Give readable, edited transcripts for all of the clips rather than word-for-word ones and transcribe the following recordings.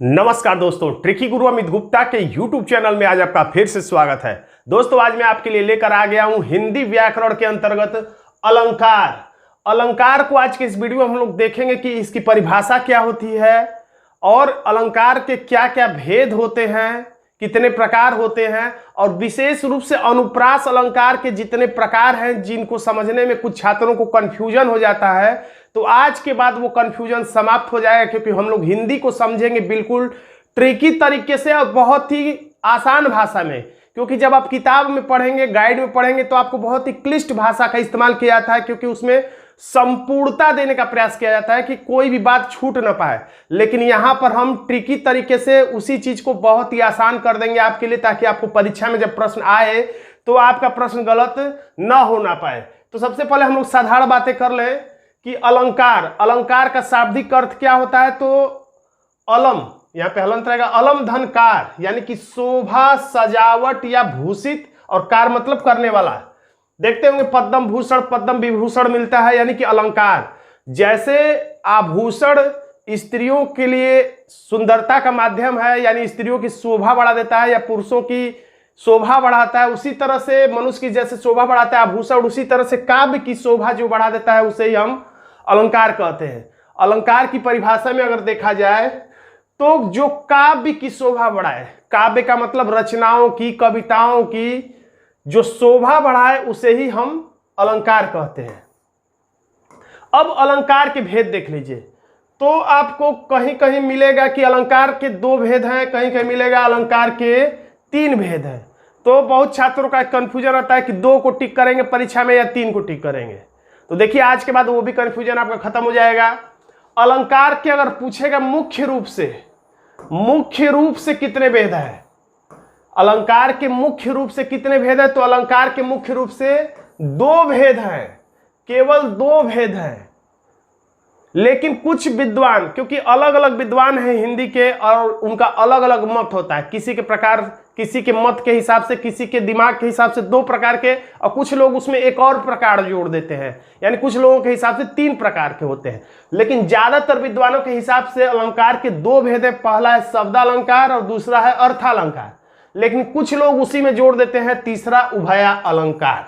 नमस्कार दोस्तों, ट्रिकी गुरु अमित गुप्ता के YouTube चैनल में आज आपका फिर से स्वागत है। दोस्तों, आज मैं आपके लिए लेकर आ गया हूं हिंदी व्याकरण के अंतर्गत अलंकार। अलंकार को आज के इस वीडियो में हम लोग देखेंगे कि इसकी परिभाषा क्या होती है और अलंकार के क्या क्या भेद होते हैं, कितने प्रकार होते हैं, और विशेष रूप से अनुप्रास अलंकार के जितने प्रकार हैं जिनको समझने में कुछ छात्रों को कंफ्यूजन हो जाता है, तो आज के बाद वो कंफ्यूजन समाप्त हो जाएगा, क्योंकि हम लोग हिंदी को समझेंगे बिल्कुल ट्रिकी तरीके से और बहुत ही आसान भाषा में। क्योंकि जब आप किताब में पढ़ेंगे, गाइड में पढ़ेंगे, तो आपको बहुत ही क्लिष्ट भाषा का इस्तेमाल किया जाता है, क्योंकि उसमें संपूर्णता देने का प्रयास किया जाता है कि कोई भी बात छूट ना पाए। लेकिन यहाँ पर हम ट्रिकी तरीके से उसी चीज को बहुत ही आसान कर देंगे आपके लिए, ताकि आपको परीक्षा में जब प्रश्न आए तो आपका प्रश्न गलत ना हो ना पाए। तो सबसे पहले हम लोग साधारण बातें कर लें कि अलंकार का शाब्दिक अर्थ क्या होता है। तो अलम, यहाँ पे हलंत रहेगा, अलम धन कार, यानी कि शोभा, सजावट या भूषित, और कार मतलब करने वाला। देखते होंगे पद्म भूषण, पद्म विभूषण मिलता है, यानी कि अलंकार। जैसे आभूषण स्त्रियों के लिए सुंदरता का माध्यम है, यानी स्त्रियों की शोभा बढ़ा देता है या पुरुषों की शोभा बढ़ाता है, उसी तरह से मनुष्य की जैसे शोभा बढ़ाता है आभूषण, उसी तरह से काव्य की शोभा जो बढ़ा देता है उसे ही हम अलंकार कहते हैं। अलंकार की परिभाषा में अगर देखा जाए तो जो काव्य की शोभा बढ़ाए, काव्य का मतलब रचनाओं की, कविताओं की जो शोभा बढ़ाए, उसे ही हम अलंकार कहते हैं। अब अलंकार के भेद देख लीजिए, तो आपको कहीं कहीं मिलेगा कि अलंकार के 2 भेद हैं, कहीं कहीं मिलेगा अलंकार के 3 भेद हैं। तो बहुत छात्रों का कंफ्यूजन रहता है कि 2 को टिक करेंगे परीक्षा में या 3 को टिक करेंगे। तो देखिए, आज के बाद वो भी कंफ्यूजन आपका खत्म हो जाएगा। अलंकार के अगर पूछेगा मुख्य रूप से कितने भेद है, अलंकार के मुख्य रूप से कितने भेद है, तो अलंकार के मुख्य रूप से 2 भेद हैं, केवल 2 भेद हैं। लेकिन कुछ विद्वान, क्योंकि अलग अलग विद्वान हैं हिंदी के और उनका अलग अलग मत होता है, किसी के मत के हिसाब से, किसी के दिमाग के हिसाब से 2 प्रकार के, और कुछ लोग उसमें एक और प्रकार जोड़ देते हैं, यानी कुछ लोगों के हिसाब से 3 प्रकार के होते हैं। लेकिन ज्यादातर विद्वानों के हिसाब से अलंकार के 2 भेद है, पहला है शब्दालंकार और दूसरा है अर्थालंकार। लेकिन कुछ लोग उसी में जोड़ देते हैं तीसरा उभया अलंकार।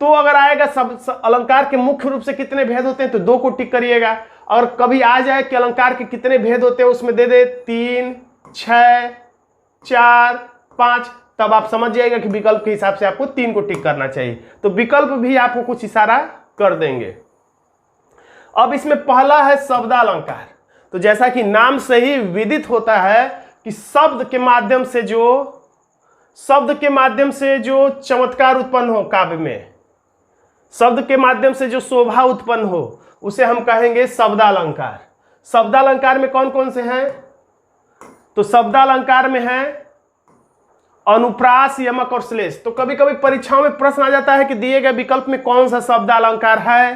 तो अगर आएगा सब अलंकार के मुख्य रूप से कितने भेद होते हैं, तो 2 को टिक करिएगा। और कभी आ जाए कि अलंकार के कितने भेद होते हैं, उसमें दे दे 3, 6, 4, 5, तब आप समझ जाइएगा कि विकल्प के हिसाब से आपको 3 को टिक करना चाहिए। तो विकल्प भी आपको कुछ इशारा कर देंगे। अब इसमें पहला है शब्दालंकार। तो जैसा कि नाम से ही विदित होता है कि शब्द के माध्यम से जो चमत्कार उत्पन्न हो, काव्य में शब्द के माध्यम से जो शोभा उत्पन्न हो, उसे हम कहेंगे शब्दालंकार। शब्दालंकार में कौन कौन से हैं, तो शब्दालंकार में है अनुप्रास, यमक और श्लेष। तो कभी कभी परीक्षाओं में प्रश्न आ जाता है कि दिए गए विकल्प में कौन सा शब्दालंकार है,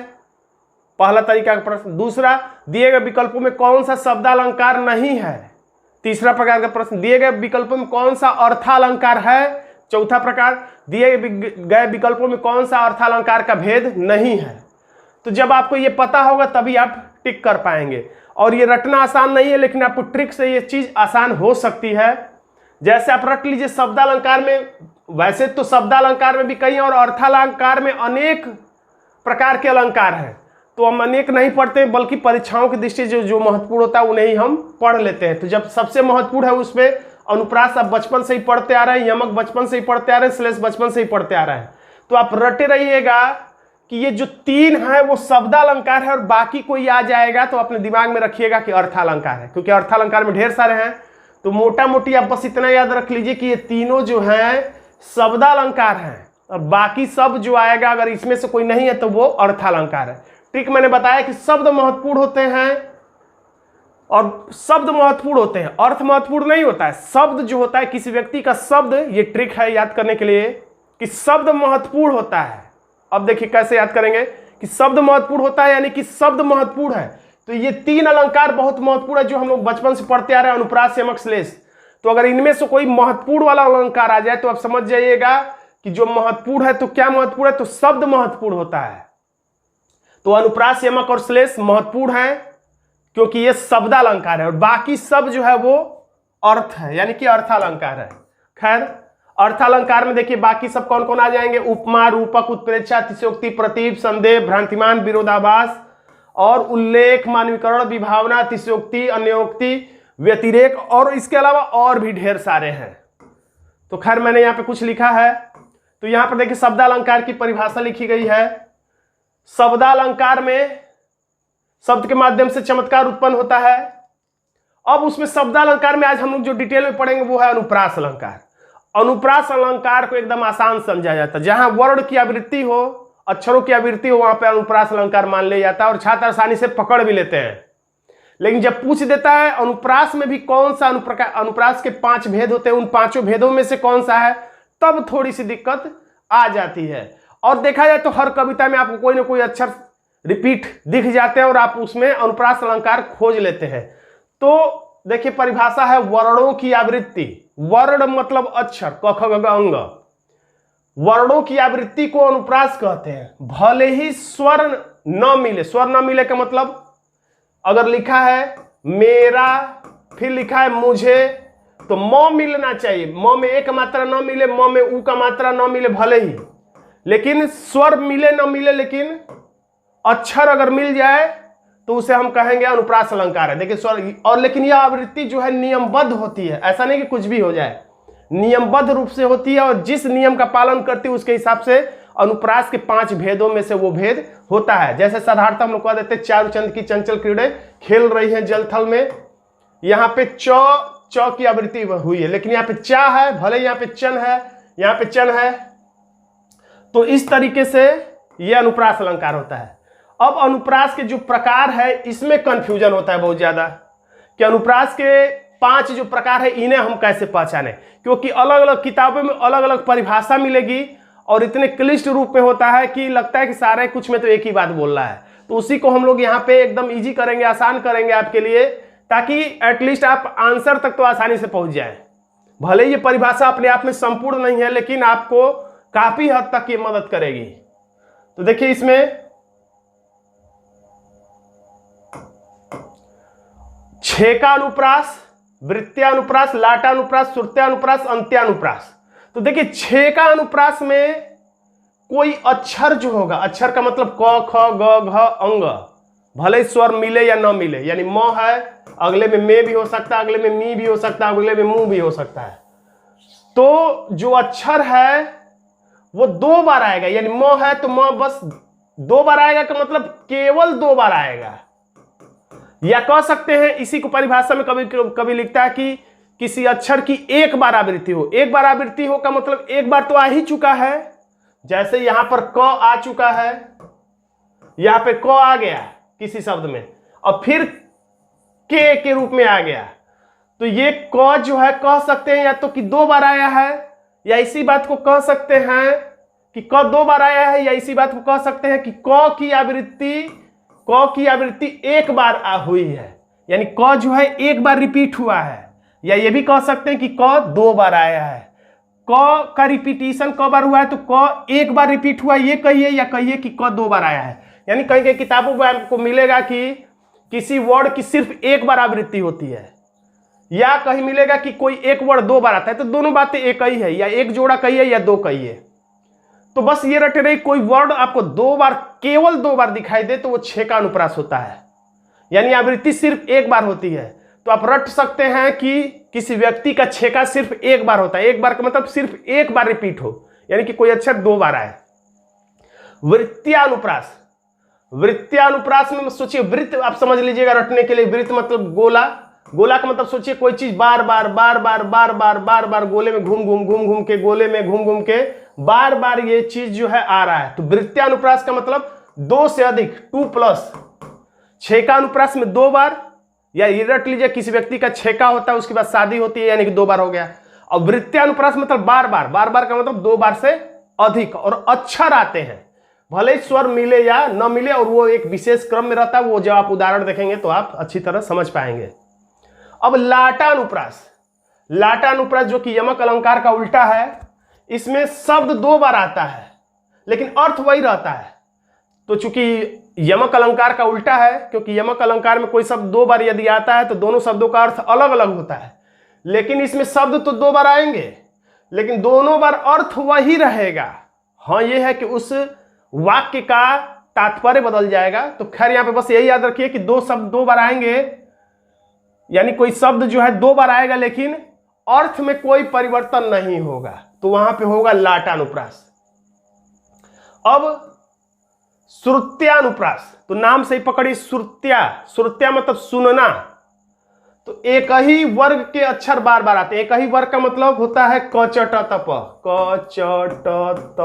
पहला तरीका का प्रश्न। दूसरा, दिए गए विकल्पों में कौन सा शब्दालंकार नहीं है, तीसरा प्रकार का प्रश्न। दिए गए विकल्पों में कौन सा अर्थालंकार है, चौथा प्रकार। दिए गए विकल्पों में कौन सा अर्थालंकार का भेद नहीं है। तो जब आपको ये पता होगा तभी आप टिक कर पाएंगे। और ये रटना आसान नहीं है, लेकिन आपको ट्रिक से ये चीज आसान हो सकती है। जैसे आप रट लीजिए शब्दालंकार में, वैसे तो शब्दालंकार में भी कई और अर्थालंकार में अनेक प्रकार के अलंकार हैं, तो हम अनेक नहीं पढ़ते, बल्कि परीक्षाओं की दृष्टि से जो महत्वपूर्ण होता है उन्हें ही हम पढ़ लेते हैं। तो जब सबसे महत्वपूर्ण है उसमें अनुप्रास आप बचपन से ही पढ़ते आ रहे हैं, यमक बचपन से ही पढ़ते आ रहे हैं, श्लेष बचपन से ही पढ़ते आ रहे हैं। तो आप रटे रहिएगा कि ये जो 3 है वो शब्दालंकार है, और बाकी कोई आ जाएगा तो अपने दिमाग में रखिएगा कि अर्थालंकार है, क्योंकि अर्थालंकार में ढेर सारे हैं। तो मोटा मोटी आप बस इतना याद रख लीजिए कि ये तीनों जो हैं शब्दालंकार हैं, और बाकी सब जो आएगा अगर इसमें से कोई नहीं है तो वो अर्थालंकार है। ट्रिक मैंने बताया कि शब्द महत्वपूर्ण होते हैं और शब्द महत्वपूर्ण होते हैं, अर्थ महत्वपूर्ण नहीं होता है। शब्द जो होता है किसी व्यक्ति का शब्द, ये ट्रिक है याद करने के लिए कि शब्द महत्वपूर्ण होता है। अब देखिए कैसे याद करेंगे कि शब्द महत्वपूर्ण होता है, यानी कि शब्द महत्वपूर्ण है। तो ये 3 अलंकार बहुत महत्वपूर्ण है जो हम लोग बचपन से पढ़ते आ रहे हैं, अनुप्रास, यमक, श्लेष। तो अगर इनमें से कोई महत्वपूर्ण वाला अलंकार आ जाए तो आप समझ जाइएगा कि जो महत्वपूर्ण है, तो क्या महत्वपूर्ण है, तो शब्द महत्वपूर्ण होता है। तो अनुप्रास, यमक और श्लेष महत्वपूर्ण है, क्योंकि ये शब्दालंकार है और बाकी सब जो है वो अर्थ है, यानी कि अर्थालंकार है। खैर, अर्थालंकार में देखिए बाकी सब कौन कौन आ जाएंगे, उपमा, रूपक, उत्प्रेक्षा, अतिशयोक्ति, प्रतीप, संदेह, भ्रांतिमान, विरोधाभास और उल्लेख, मानवीकरण, विभावना, अतिशयोक्ति, अन्योक्ति, व्यतिरेक और इसके अलावा और भी ढेर सारे हैं। तो खैर मैंने यहाँ पे कुछ लिखा है। तो यहाँ पर देखिए शब्दालंकार की परिभाषा लिखी गई है। शब्दालंकार में शब्द के माध्यम से चमत्कार उत्पन्न होता है। अब उसमें शब्दालंकार में आज हम लोग जो डिटेल में पढ़ेंगे वो है अनुप्रास अलंकार। अनुप्रास अलंकार को एकदम आसान समझा जाता है। जहां वर्ण की आवृत्ति हो, अक्षरों की आवृत्ति हो, वहां पे अनुप्रास अलंकार मान लिया जाता है और छात्र आसानी से पकड़ भी लेते हैं। लेकिन जब पूछ देता है अनुप्रास में भी कौन सा अनुप्रास के 5 भेद होते हैं, उन 5 भेदों में से कौन सा है, तब थोड़ी सी दिक्कत आ जाती है। और देखा जाए तो हर कविता में आपको कोई ना कोई अक्षर रिपीट दिख जाते हैं और आप उसमें अनुप्रास अलंकार खोज लेते हैं। तो देखिए परिभाषा है वर्णों की आवृत्ति। वर्ण मतलब अक्षर, क ख ग घ अंग। वर्णों की आवृत्ति को अनुप्रास कहते हैं। भले ही स्वर न मिले, स्वर न मिले का मतलब अगर लिखा है मेरा, फिर लिखा है मुझे, तो म मिलना चाहिए। म में एक मात्रा न मिले, म में उ का मात्रा न मिले भले ही, लेकिन स्वर मिले न मिले, लेकिन अक्षर अगर मिल जाए तो उसे हम कहेंगे अनुप्रास अलंकार है। देखिए स्वर और, लेकिन यह आवृत्ति जो है नियमबद्ध होती है। ऐसा नहीं कि कुछ भी हो जाए, नियमबद्ध रूप से होती है और जिस नियम का पालन करती है उसके हिसाब से अनुप्रास के 5 भेदों में से वो भेद होता है। जैसे साधारणतः हम लोग कह देते हैं चारुचंद की चंचल क्रीड़े खेल रही हैं जलथल में, यहाँ पे च की आवृत्ति हुई है, लेकिन यहाँ पे चा है, भले यहाँ पे चन है, यहाँ पे चन है। तो इस तरीके से यह अनुप्रास अलंकार होता है। अब अनुप्रास के जो प्रकार है इसमें कंफ्यूजन होता है बहुत ज्यादा कि अनुप्रास के 5 जो प्रकार है इन्हें हम कैसे पहचानें, क्योंकि अलग अलग किताबों में अलग अलग परिभाषा मिलेगी और इतने क्लिष्ट रूप में होता है कि लगता है कि सारे कुछ में तो एक ही बात बोल रहा है। तो उसी को हम लोग यहाँ पे एकदम इजी करेंगे, आसान करेंगे आपके लिए, ताकि एटलीस्ट आप आंसर तक तो आसानी से पहुंच जाएं। भले ये परिभाषा अपने आप में संपूर्ण नहीं है, लेकिन आपको काफी हद तक ये मदद करेगी। तो देखिए इसमें छेकानुप्रास, वृत्त्यानुप्रास, लाटानुप्रास, श्रुत्यानुप्रास, अंत्यानुप्रास। तो देखिए छेकानुप्रास में कोई अक्षर जो होगा, अक्षर का मतलब क ख ग घ अंग, भले स्वर मिले या न मिले, यानी म है, अगले में मे भी हो सकता है, अगले में मी भी हो सकता है, अगले में मुंह भी हो सकता है। तो जो अक्षर है वो 2 बार आएगा, यानी म है तो म बस 2 बार आएगा, का मतलब केवल 2 बार आएगा। या कह सकते हैं इसी को परिभाषा में कभी कभी लिखता है कि किसी अक्षर की 1 बार आवृत्ति हो। 1 बार आवृत्ति हो का मतलब 1 बार तो आ ही चुका है, जैसे यहां पर क आ चुका है, यहां पे क आ गया किसी शब्द में और फिर के रूप में आ गया। तो ये क जो है कह सकते हैं या तो कि 2 बार आया है, या इसी बात को कह सकते हैं कि क 2 बार आया है, या इसी बात को कह सकते हैं कि क की आवृत्ति 1 बार हुई है, यानी क जो है 1 बार रिपीट हुआ है। या ये भी कह सकते हैं कि क 2 बार आया है। क का रिपीटिशन क बार हुआ है तो क 1 बार रिपीट हुआ, ये कहिए, या कहिए कि क 2 बार आया है। यानी कहीं कहीं किताबों में आपको मिलेगा कि किसी वर्ड की सिर्फ 1 बार आवृत्ति होती है, या कहीं मिलेगा कि कोई एक वर्ड 2 बार आता है। तो दोनों बातें एक ही है, या एक जोड़ा कहिए या 2 कहिए। तो बस ये रटे रही, कोई वर्ड आपको 2 बार, केवल 2 बार दिखाई दे तो वो छेकानुप्रास होता है, यानी आवृत्ति सिर्फ 1 बार होती है। तो आप रट सकते हैं कि किसी व्यक्ति का छेका सिर्फ 1 बार होता है। 1 बार का मतलब सिर्फ 1 बार रिपीट हो, यानी कि कोई अक्षर 2 बार आए। वृत्त्यानुप्रास, वृत्त्यानुप्रास में सोचिए, वृत्त आप समझ लीजिएगा रटने के लिए। वृत्त मतलब गोला, गोला का मतलब सोचिए कोई चीज बार बार बार बार बार बार बार बार गोले में घूम घूम के, गोले में घूम घूम के बार बार ये चीज जो है आ रहा है। तो वृत्त्यानुप्रास का मतलब 2 से अधिक, 2+। छेकानुप्रास में 2 बार, या ये रट लीजिए किसी व्यक्ति का छेका होता है उसके बाद शादी होती है, यानी कि 2 बार हो गया। और वृत्त्यानुप्रास मतलब बार बार, बार बार का मतलब 2 बार से अधिक, और अक्षर आते हैं, भले स्वर मिले या न मिले, और वो एक विशेष क्रम में रहता है। वो जब आप उदाहरण देखेंगे तो आप अच्छी तरह समझ पाएंगे। अब लाटानुप्रास, लाटानुप्रास जो कि यमक अलंकार का उल्टा है, इसमें शब्द 2 बार आता है लेकिन अर्थ वही रहता है। तो चूंकि यमक अलंकार का उल्टा है, क्योंकि यमक अलंकार में कोई शब्द दो बार यदि आता है तो दोनों शब्दों का अर्थ अलग अलग होता है, लेकिन इसमें शब्द तो दो बार आएंगे लेकिन दोनों बार अर्थ वही रहेगा। हाँ, यह है कि उस वाक्य का तात्पर्य बदल जाएगा। तो खैर यहां पे बस यही याद रखिए कि दो शब्द दो बार आएंगे, यानी कोई शब्द जो है दो बार आएगा लेकिन अर्थ में कोई परिवर्तन नहीं होगा, तो वहां पे होगा लाटानुप्रास। अब श्रुत्यानुप्रास, तो नाम से ही पकड़ी श्रुत्या। श्रुत्या मतलब सुनना। तो एक ही वर्ग के अक्षर बार बार आते हैं। एक ही वर्ग का मतलब होता है क च ट त प, क च ट त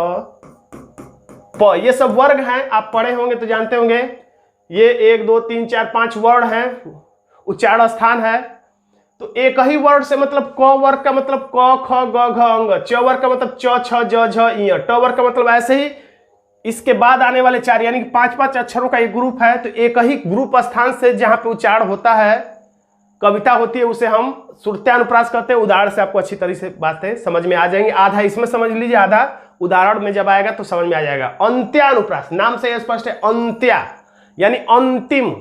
प। ये सब वर्ग हैं, आप पढ़े होंगे तो जानते होंगे। ये 1 2 3 4 5 वर्ण हैं, उच्चारण स्थान है। तो एक ही वर्ड से मतलब क वर्ग का मतलब क ख ग घ अंग, च वर्ग का मतलब च छ ज झ इ, ट वर्ग का मतलब ऐसे ही इसके बाद आने वाले चार, यानी कि 5-5 अक्षरों का एक ग्रुप है। तो एक ही ग्रुप स्थान से जहां पे उच्चारण होता है, कविता होती है, उसे हम श्रुत्यानुप्रास कहते हैं। उदाहरण से आपको अच्छी तरह से बातें समझ में आ जाएंगी। आधा इसमें समझ लीजिए, आधा उदाहरण में जब आएगा तो समझ में आ जाएगा। अंत्यानुप्रास, नाम से यह स्पष्ट है, अंत्या यानी अंतिम।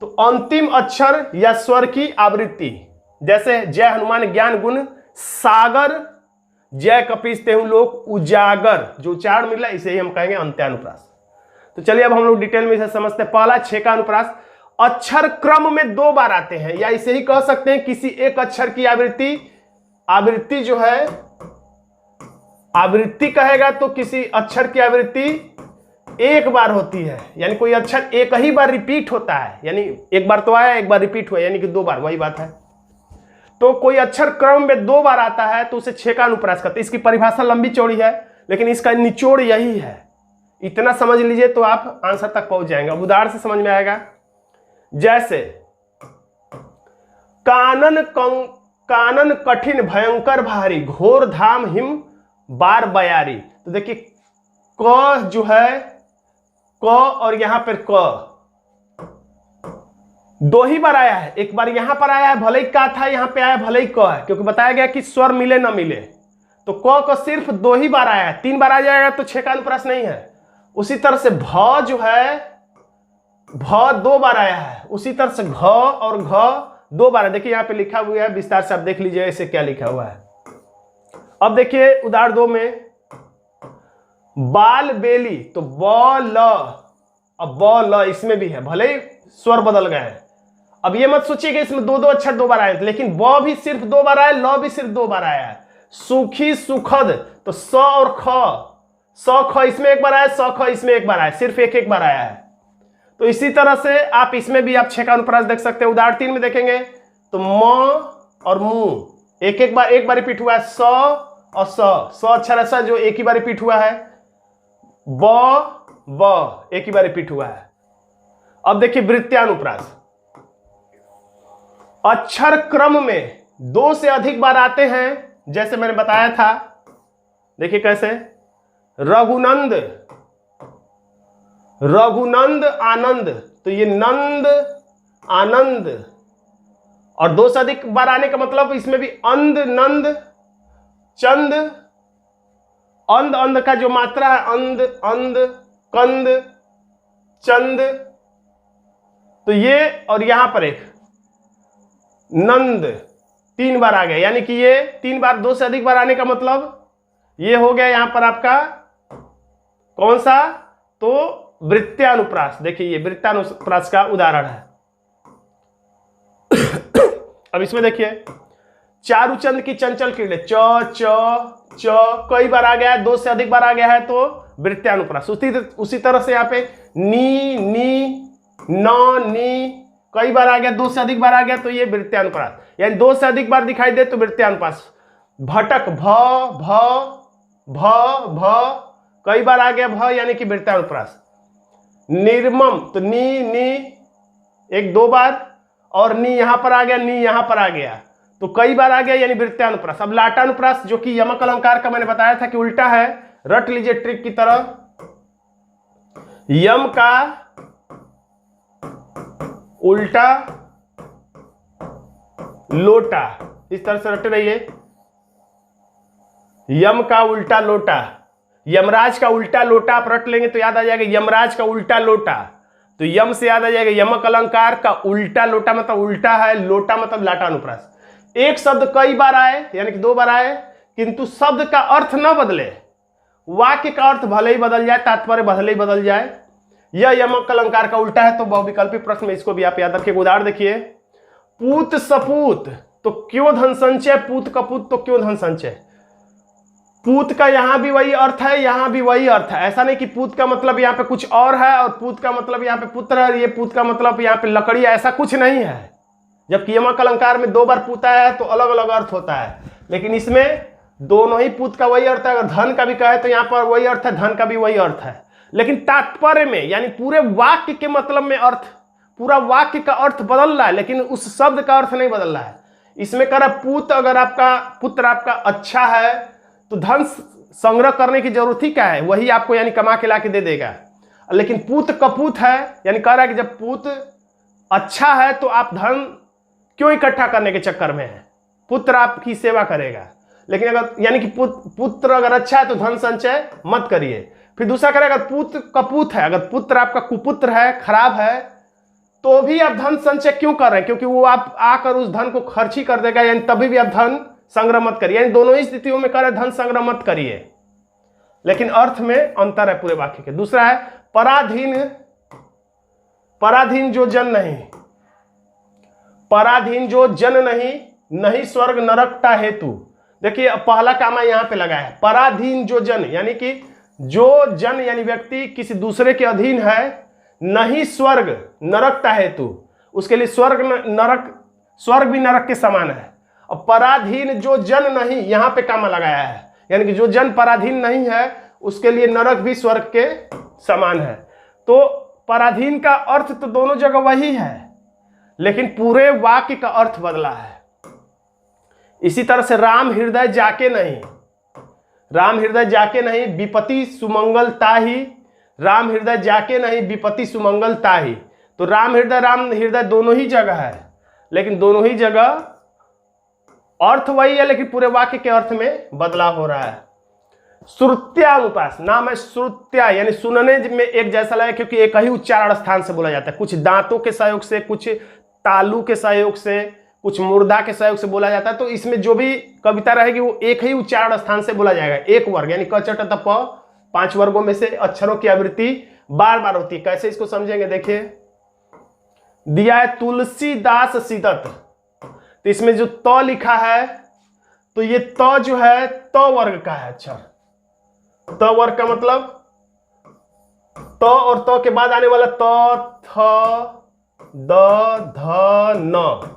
तो अंतिम अक्षर या स्वर की आवृत्ति, जैसे जय हनुमान ज्ञान गुण सागर, जय कपीस तेहु लोक उजागर, जो उच्चारण मिला इसे ही हम कहेंगे अंत्यानुप्रास। तो चलिए अब हम लोग डिटेल में इसे समझते हैं। पहला छेकानुप्रास, अक्षर क्रम में दो बार आते हैं, या इसे ही कह सकते हैं किसी एक अक्षर की आवृत्ति जो है, आवृत्ति कहेगा तो किसी अक्षर की आवृत्ति एक बार होती है, यानी कोई अक्षर एक ही बार रिपीट होता है, यानी एक बार तो आया एक बार रिपीट हुआ, यानी कि दो बार, वही बात है। तो कोई अक्षर क्रम में दो बार आता है तो उसे छेकानुप्रास कहते हैं। इसकी परिभाषा लंबी चौड़ी है, लेकिन इसका निचोड़ यही है। इतना समझ लीजिए तो आप आंसर तक पहुंच जाएंगे। अब उदाहरण से समझ में आएगा। जैसे कानन कठिन भयंकर भारी, घोर धाम हिम बार बयारी। तो देखिए क जो है, क और यहां पर क दो ही बार आया है। एक बार यहां पर आया है, भले ही का था, यहां पे आया भले ही क है, क्योंकि बताया गया कि स्वर मिले ना मिले। तो क को सिर्फ दो ही बार आया है, 3 बार आ जाएगा तो छेकानुप्रास नहीं है। उसी तरह से भ जो है, भ 2 बार आया है। उसी तरह से घ और घ 2 बार है। देखिए यहाँ पे लिखा हुआ है, विस्तार से आप देख लीजिए इसे क्या लिखा हुआ है। अब देखिए उदाहरण 2 में बाल बेली, तो ब ल, अब ब ल इसमें भी है, भले ही स्वर बदल गए हैं। अब ये मत सोचिए कि इसमें दो अक्षर 2 बार आए, लेकिन ब भी सिर्फ 2 बार आया, ल भी सिर्फ 2 बार आया है। सुखी सुखद, तो स और ख, स ख इसमें एक बार आया, स ख इसमें एक बार आया, सिर्फ एक बार आया है। तो इसी तरह से आप इसमें भी आप छेकानुप्रास देख सकते हैं। उदाहरण 3 में देखेंगे तो म और मु एक बार रिपीट हुआ है, स और स अक्षर ऐसा जो एक ही बार रिपीट हुआ है, ब एक ही बार रिपीट हुआ है। अब देखिए वृत्त्यानुप्रास, अक्षर क्रम में 2 से अधिक बार आते हैं, जैसे मैंने बताया था। देखिए कैसे, रघुनंद, रघुनंद आनंद, तो ये नंद आनंद, और 2 से अधिक बार आने का मतलब इसमें भी अंध नंद चंद, अंध अंध का जो मात्रा है, अंध अंध कंद चंद, तो ये, और यहां पर एक नंद 3 बार आ गया, यानी कि ये 3 बार 2 से अधिक बार आने का मतलब ये हो गया यहां पर आपका कौन सा, तो वृत्त्यानुप्रास। देखिए ये वृत्त्यानुप्रास का उदाहरण है। अब इसमें देखिए चारुचंद की चंचल किरणें, च च च कई बार आ गया है, 2 से अधिक बार आ गया है तो वृत्त्यानुप्रास। उसी तरह से यहाँ पे नी नी न नी कई बार आ गया, 2 से अधिक बार आ गया तो ये वृत्त्यानुप्रास, यानी 2 से अधिक बार दिखाई दे तो वृत्त्यानुप्रास। भटक, भ भ भ भ कई बार आ गया भ, यानी कि वृत्त्यानुप्रास। निर्मम, तो नी नी 1-2 बार, और नी यहां पर आ गया, नी यहां पर आ गया, तो कई बार आ गया, यानी वृत्त्यानुप्रास। अब लाटानुप्रास, जो कि यमक अलंकार का मैंने बताया था कि उल्टा है, रट लीजिए ट्रिक की तरह। यम का उल्टा लोटा, इस तरह से रटे रहिए। यम का उल्टा लोटा, यमराज का उल्टा लोटा आप रट लेंगे तो याद आ जाएगा, यमराज का उल्टा लोटा। तो यम से याद आ जाएगा यमक अलंकार का उल्टा लोटा मतलब उल्टा है, लोटा मतलब लाटा अनुप्रास। एक शब्द कई बार आए यानी कि 2 बार आए, किंतु शब्द का अर्थ न बदले, वाक्य का अर्थ भले ही बदल जाए, तात्पर्य भले ही बदल जाए, यह यमक अलंकार का उल्टा है। तो बहुविकल्पी प्रश्न में इसको भी आप याद रखिए। उदाहरण देखिए, पूत सपूत तो क्यों धन संचय, पूत कपूत तो क्यों धन संचय। पूत का यहां भी वही अर्थ है, यहां भी वही अर्थ है। ऐसा नहीं कि पूत का मतलब यहां पे कुछ और है और पूत का मतलब यहां पे पुत्र है, ये पूत का मतलब यहां पे लकड़ी है, ऐसा कुछ नहीं है। जबकि यमक अलंकार में 2 बार पूत आया है तो अलग अलग अर्थ होता है, लेकिन इसमें दोनों ही पूत का वही अर्थ है। अगर धन का भी कहे तो यहां पर वही अर्थ है, धन का भी वही अर्थ है, लेकिन तात्पर्य में यानी पूरे वाक्य के मतलब में अर्थ, पूरा वाक्य का अर्थ बदल रहा है, लेकिन उस शब्द का अर्थ नहीं बदल रहा है। इसमें कह रहा पूत, अगर आपका पुत्र आपका अच्छा है तो धन संग्रह करने की जरूरत ही क्या है, वही आपको यानी कमा के ला के दे देगा। लेकिन पूत कपूत है यानी कह रहा है कि जब पूत अच्छा है तो आप धन क्यों इकट्ठा करने के चक्कर में है, पुत्र आपकी सेवा करेगा। लेकिन अगर यानी कि पुत्र अगर अच्छा है तो धन संचय मत करिए। फिर दूसरा करेगा, अगर पुत्र कपूत है, अगर पुत्र आपका कुपुत्र है, खराब है, तो भी आप धन संचय क्यों कर रहे हैं, क्योंकि वो आप आकर उस धन को खर्च ही कर देगा, यानी तभी भी आप धन संग्रह मत करिए। यानी दोनों ही स्थितियों में कह रहे धन संग्रह मत करिए, लेकिन अर्थ में अंतर है पूरे वाक्य के। दूसरा है पराधीन, पराधीन जो जन नहीं, पराधीन जो जन नहीं, नहीं स्वर्ग नरकता हेतु। देखिए पहला कामा यहां पे लगा है, पराधीन जो जन यानी कि जो जन यानी व्यक्ति किसी दूसरे के अधीन है, नहीं स्वर्ग नरकता हेतु, उसके लिए स्वर्ग नरक, स्वर्ग भी नरक के समान है। और पराधीन जो जन नहीं, यहां पे कामा लगाया है, यानी कि जो जन पराधीन नहीं है उसके लिए नरक भी स्वर्ग के समान है। तो पराधीन का अर्थ तो दोनों जगह वही है, लेकिन पूरे वाक्य का अर्थ बदला है। इसी तरह से राम हृदय जाके नहीं, राम हृदय जाके नहीं विपत्ति सुमंगल ताही, राम हृदय जाके नहीं विपत्ति सुमंगल ताही। तो राम हृदय दोनों ही जगह है, लेकिन दोनों ही जगह अर्थ वही है, लेकिन पूरे वाक्य के अर्थ में बदलाव हो रहा है। श्रुत्या अनुप्रास, नाम है श्रुत्या यानी सुनने में एक जैसा लगे, क्योंकि एक ही उच्चारण स्थान से बोला जाता है। कुछ दांतों के सहयोग से, कुछ तालू के सहयोग से, कुछ मुर्दा के सहयोग से बोला जाता है। तो इसमें जो भी कविता रहेगी वो एक ही उच्चारण स्थान से बोला जाएगा। एक वर्ग यानी क च ट त प, 5 वर्गों में से अक्षरों की आवृत्ति बार बार होती है। कैसे इसको समझेंगे, देखिए दिया है तुलसीदास सीदत, तो इसमें जो त लिखा है तो ये त जो है त वर्ग का है अक्षर। त वर्ग का मतलब त और त के बाद आने वाला त, थ, द, ध, न,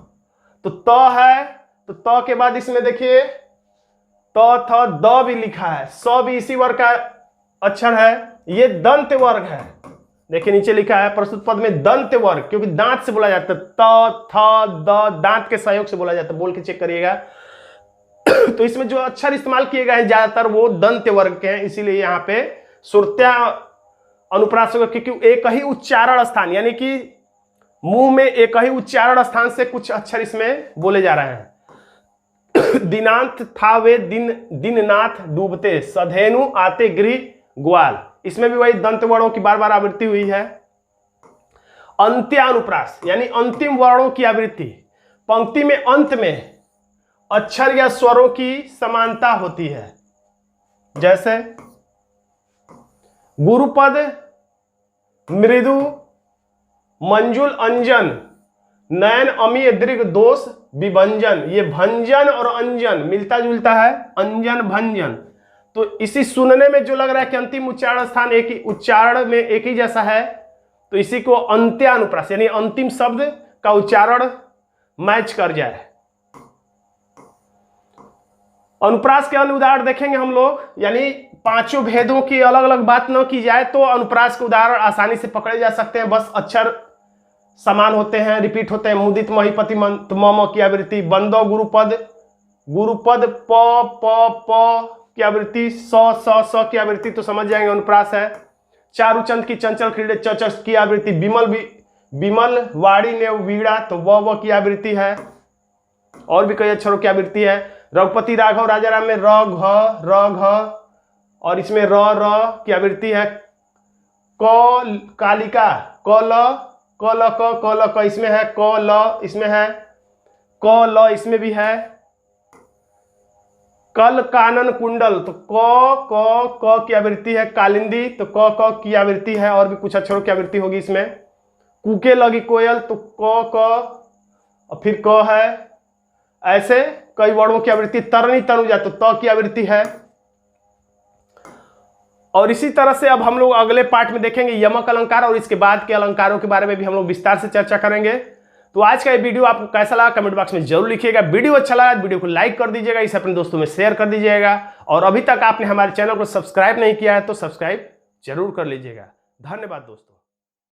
तो त है, तो त के बाद इसमें देखिए त, थ, द भी लिखा है, स भी इसी वर्ग का अक्षर है। ये दंत वर्ग है, देखिए नीचे लिखा है प्रस्तुत पद में दंत वर्ग, क्योंकि दांत से बोला जाता है। त, थ, द दांत के सहयोग से बोला जाता है, बोल के चेक करिएगा। तो इसमें जो अक्षर इस्तेमाल किए गए हैं ज्यादातर वो दंत वर्ग के हैं, इसीलिए यहाँ पे श्रुत्या अनुप्रास होगा, क्योंकि एक ही उच्चारण स्थान यानी कि मुंह में एक ही उच्चारण स्थान से कुछ अक्षर इसमें बोले जा रहे हैं। दिनांत था वे दिन, दिननाथ डूबते, सधेनु आते गृह ग्वाल, इसमें भी वही दंत वर्णों की बार बार आवृत्ति हुई है। अंत्यानुप्रास यानी अंतिम वर्णों की आवृत्ति, पंक्ति में अंत में अक्षर या स्वरों की समानता होती है। जैसे गुरुपद, मृदु, मंजुल अंजन, नयन अमीय दीर्घ दोष विभंजन, ये भंजन और अंजन मिलता जुलता है, अंजन भंजन। तो इसी सुनने में जो लग रहा है कि अंतिम उच्चारण स्थान एक ही उच्चारण में एक ही जैसा है, तो इसी को अंत्यानुप्रास यानी अंतिम शब्द का उच्चारण मैच कर जाए। अनुप्रास के अन्य उदाहरण देखेंगे हम लोग, यानी 5 भेदों की अलग अलग बात न की जाए तो अनुप्रास के उदाहरण आसानी से पकड़े जा सकते हैं। बस अक्षर समान होते हैं, रिपीट होते हैं। मुदित महिपति मंत म की आवृत्ति, बंदो गुरुपद, गुरुपद प प प की आवृत्ति, स की आवृत्ति, तो समझ जाएंगे अनुप्रास है। चारुचंद की चंचल क्रीड़े च की आवृत्ति, विमल वाड़ी ने वीड़ा, तो व की आवृत्ति है। और भी कई अक्षरों की आवृत्ति है। रघुपति राघव राजाराम में र, घ, र, घ, और इसमें र की आवृत्ति है। कालिका, क ल क इसमें है, क ल इसमें है, क ल इसमें भी है। कल कानन कुंडल, तो क की आवृत्ति है कालिंदी, तो क की आवृत्ति है, और भी कुछ अक्षरों की आवृत्ति होगी इसमें। कूके लगी कोयल, तो क और फिर क है। ऐसे कई वर्णों की आवृत्ति। तरनी तनुजा, तो त की आवृत्ति है। और इसी तरह से अब हम लोग अगले पार्ट में देखेंगे यमक अलंकार, और इसके बाद के अलंकारों के बारे में भी हम लोग विस्तार से चर्चा करेंगे। तो आज का ये वीडियो आपको कैसा लगा कमेंट बॉक्स में जरूर लिखिएगा। वीडियो अच्छा लगा तो वीडियो को लाइक कर दीजिएगा, इसे अपने दोस्तों में शेयर कर दीजिएगा, और अभी तक आपने हमारे चैनल को सब्सक्राइब नहीं किया है तो सब्सक्राइब जरूर कर लीजिएगा। धन्यवाद दोस्तों।